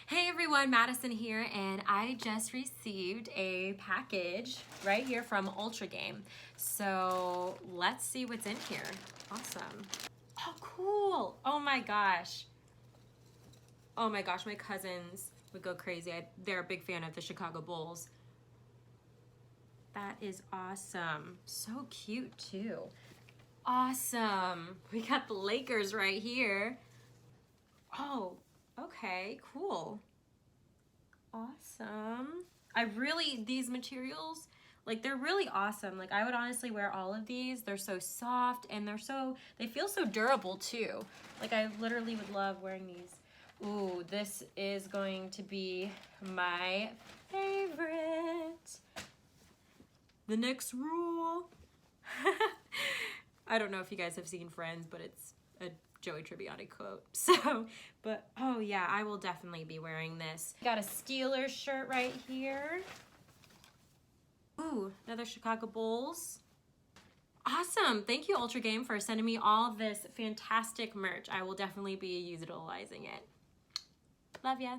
Hey everyone, Madison here, and I just received a package right here from Ultra Game. So let's see what's in here. Awesome. Oh, cool. Oh my gosh. Oh my gosh, my cousins would go crazy. They're a big fan of the Chicago Bulls. That is awesome. So cute too. Awesome. We got the Lakers right here. Oh, okay, cool. Awesome. These materials, like they're really awesome. Like I would honestly wear all of these. They're so soft and they feel so durable too. Like I literally would love wearing these. Ooh, this is going to be my favorite. The next rule. I don't know if you guys have seen Friends, but it's a Joey Tribbiani quote. But oh yeah, I will definitely be wearing this. Got a Steelers shirt right here. Ooh, another Chicago Bulls. Awesome. Thank you, Ultra Game, for sending me all this fantastic merch. I will definitely be utilizing it. Love ya.